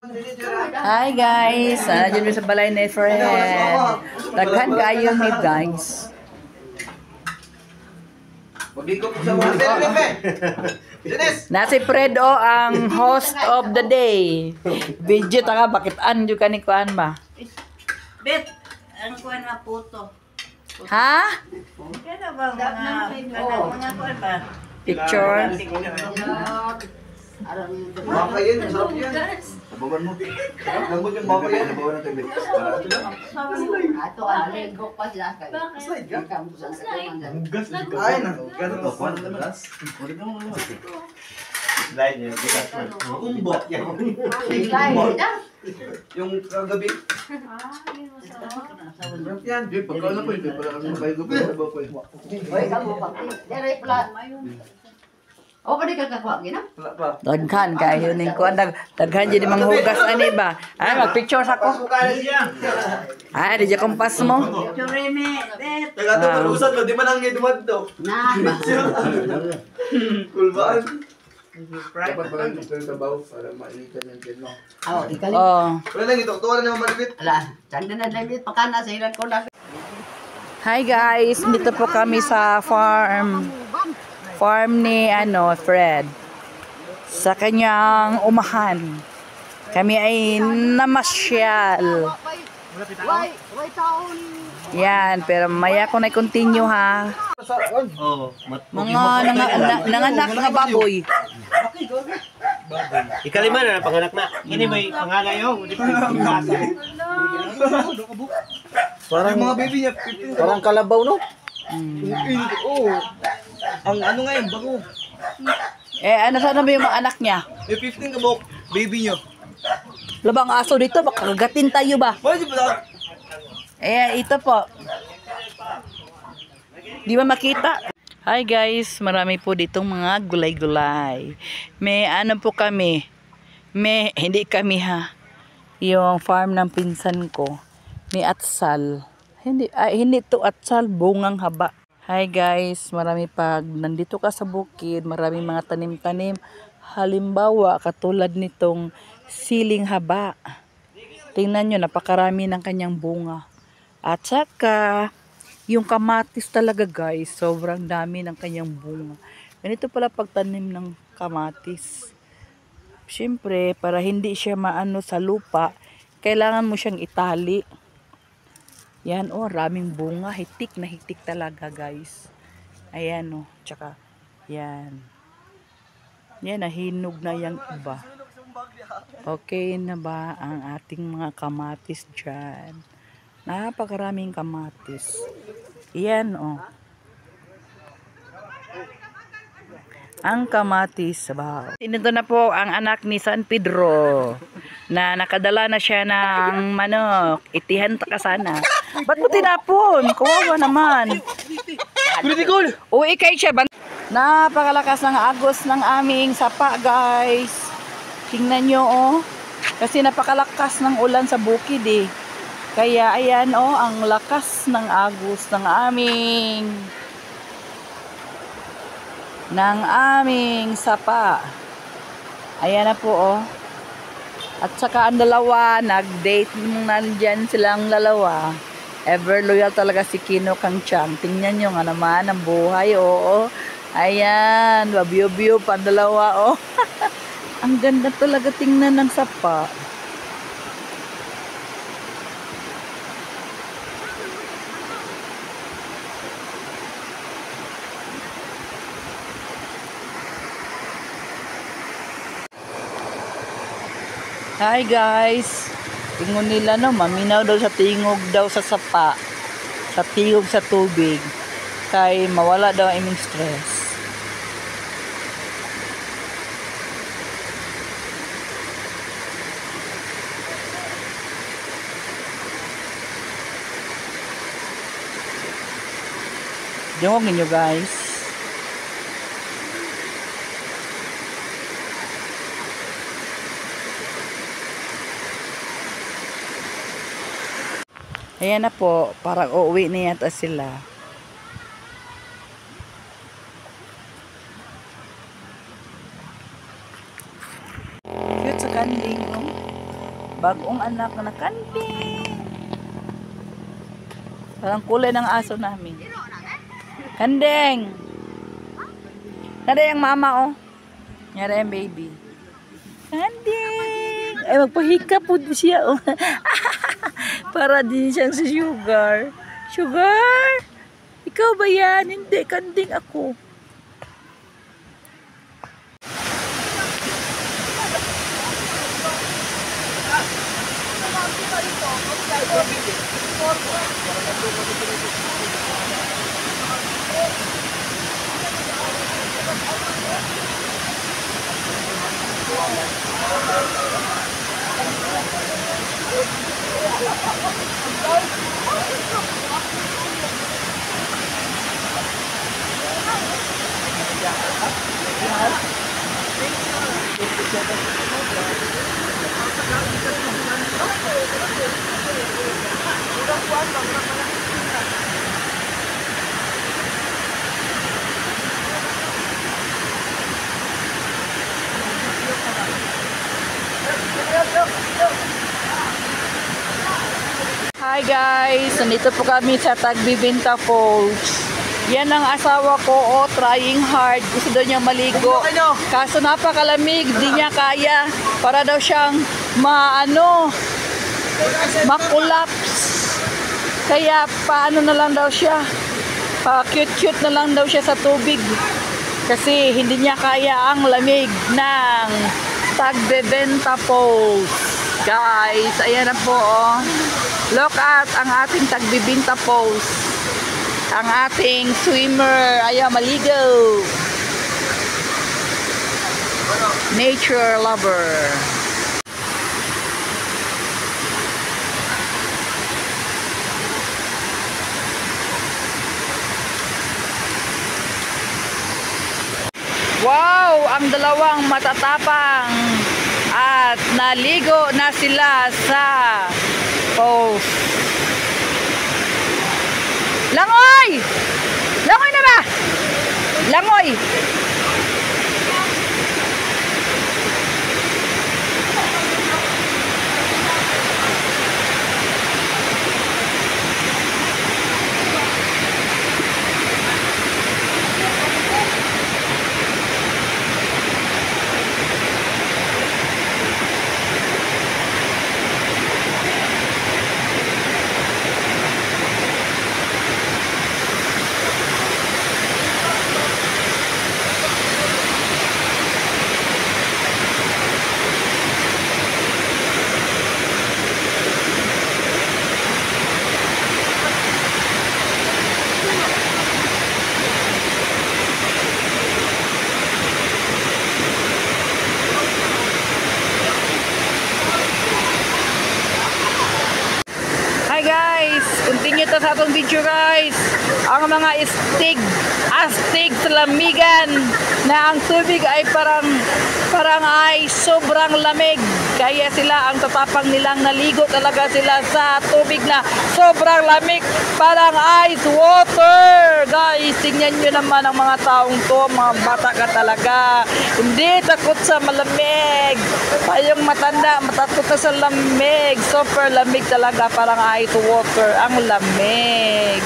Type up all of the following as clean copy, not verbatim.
Hi guys, nandiyan sa balay ni friend. Daghan kayo ni guys. Nasi Fredo ang host of the day. Video taka bakit anjo ka ni kuan ba? Bet, ang kuan na puto. Ha? Kaya ba mga kuan ba? Picture. Baka yan, masarap yan. Sabawan mo. Gamot yung baka yan. Sabawan natin. Ato ang lego pa sila kay. Slide ka? Hugas Ay, nahugas. Paano naman? Ulit mo naman. Slide niya. Umbok yan. Yung kagabi. Masarap yan. Pagkaon na po yun. Parang kayo ko po. Oy, kamo pa. Dere pala. O pa di ka kakuha gina? Wala pa. Daghan kayo ning kuan daghan jud mang hugas ani ba? Ay mag-picture sa ko. Ay di kompas mo. Chureme, bet. Taga to parusan lo, di man ang gidumad to. Na. Kulbaan. Dapat pala dito yung sabaw para mainitan yung tino. Aw, ikali. Oh. Wala lang ito. Tuwa na naman malipit. Ala, tanda na dali pakana sa ilan ko na. Hi guys, dito po kami sa farm ni Fred. Sa kanyang umahan. Kami ay namasyal. Why taon? Yan, pero maya ko na continue ha. Mga nanganak nga baboy. Ikalima na panganak na. Kini may panganay yo, di pa basa. Parang mga baby niya. Parang kalabaw no. Oo. Ang ano ngayon, bago. Ano sana ba yung mga anak niya? May 15 kabok, baby niyo. Labang aso dito, baka kagatin tayo ba? Pwede ba? Ito po. Di ba makita? Hi guys, marami po ditong mga gulay-gulay. May ano po kami. Hindi kami ha. Yung farm ng pinsan ko. May atsal. Hindi to atsal, bungang haba. Hi guys, marami pag nandito ka sa bukid, maraming mga tanim-tanim. Halimbawa, katulad nitong siling haba. Tingnan nyo, napakarami ng kanyang bunga. At saka, yung kamatis talaga guys, sobrang dami ng kanyang bunga. Ganito pala pagtanim ng kamatis. Siyempre, para hindi siya maano sa lupa, kailangan mo siyang itali. Yan raming bunga, hitik na hitik talaga guys. Ayan tsaka yan. Yan, nahinog na yung iba. Okay na ba ang ating mga kamatis dyan? Napakaraming kamatis. Yan ang kamatis ba? Ito na po ang anak ni San Pedro na nakadala na siya ng manok. Itihan ta ka sana. Ba't mo tinapon? Kawawa naman. Uwi kay siya. Napakalakas ng agos ng aming sapa guys. Tingnan nyo kasi napakalakas ng ulan sa bukid Kaya ayan ang lakas ng agos ng aming sapa. Ayan na po At saka ang dalawa, nag-date nandyan silang dalawa. Ever loyal talaga si Kino Kang Chang. Tingnan nyo nga naman ang buhay Ayan, babiyo-biyo pa dalawa Ang ganda talaga tingnan ng sapa. Hi guys, tingog nila maminaw daw sa tingog daw sa sapa, sa tingog sa tubig, kay mawala daw ang imong stress. Tingog ninyo guys. Ayan na po, parang uuwi na yata sila. Cute sa kanding, Bagong anak na kanding. Parang kulay ng aso namin. Kandeng. Nada yung mama, oh. Nada yung baby. Kandeng. Ay, magpahika po siya, oh. Para din siyang si Sugar. Sugar? Ikaw ba yan? Hindi, kandeng ako. Hi guys, nandito po kami sa Tagbibinta Falls. Yan ang asawa ko, oh, trying hard. Gusto daw niya maligo. Kaso napakalamig, di niya kaya. Para daw siyang makulaps. Kaya paano na lang daw siya. Pa-cute-cute na lang daw siya sa tubig. Kasi hindi niya kaya ang lamig ng Tagbibinta Falls. Guys, ayan na po, oh. Look at ang ating Tagbibinta Falls. Ang ating swimmer, ayaw maligo. Nature lover. Wow, ang dalawang matatapang at naligo na sila sa falls. Langoy! Langoy na ba? Langoy! Continue to sa atong video guys. Ang mga astig sa lamigan na ang tubig ay parang ay sobrang lamig. Kaya sila ang tatapang nilang naligo talaga sila sa tubig na sobrang lamig. Parang ice water. Guys, tingnan nyo naman ang mga taong to. Mga bata ka talaga. Hindi takot sa malamig. Tayong matanda, matakot na sa lamig. Super lamig talaga. Parang ice water. Ang lamig.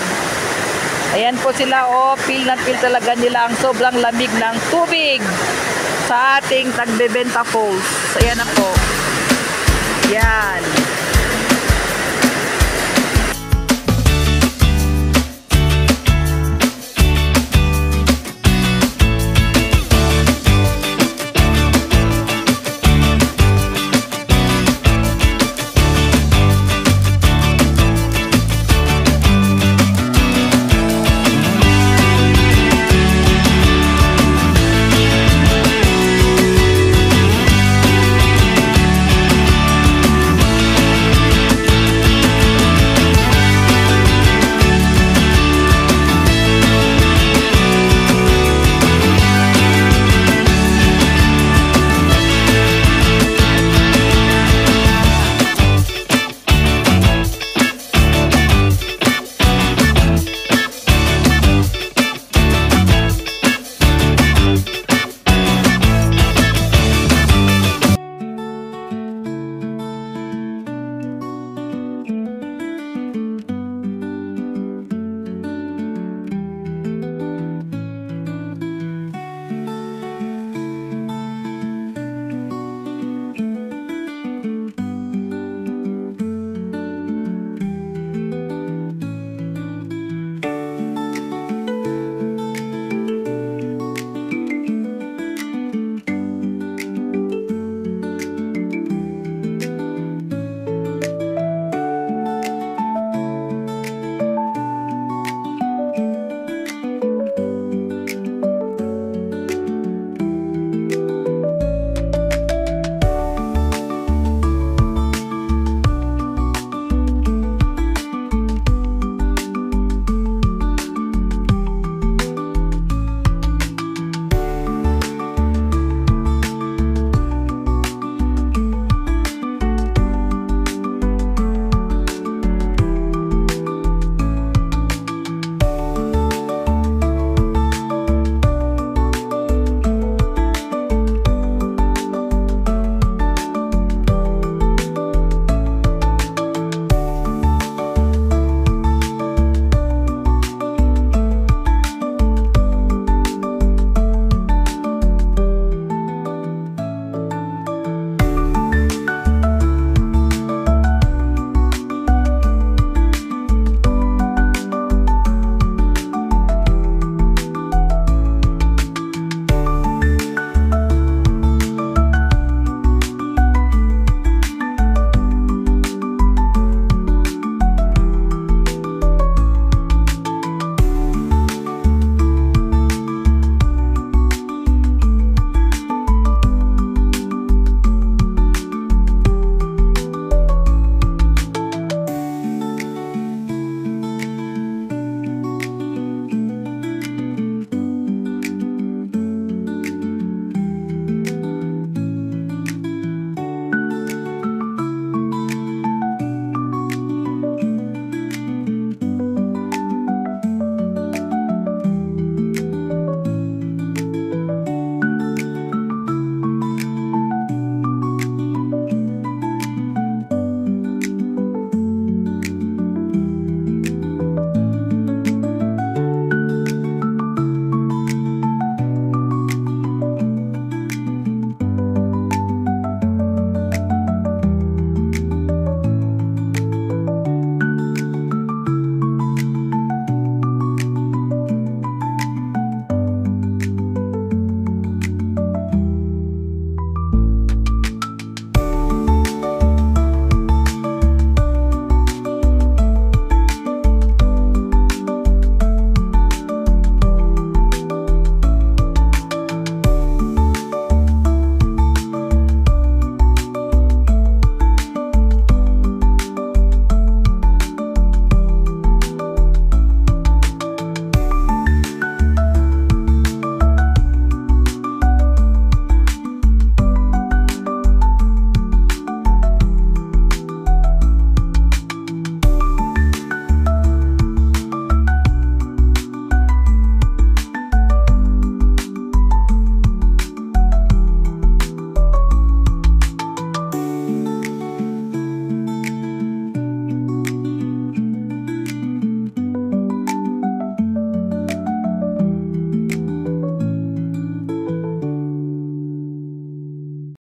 Ayan po sila, oh, feel na feel talaga nila ang sobrang lamig ng tubig sa ating Tagbibinta Falls. Ayan na po.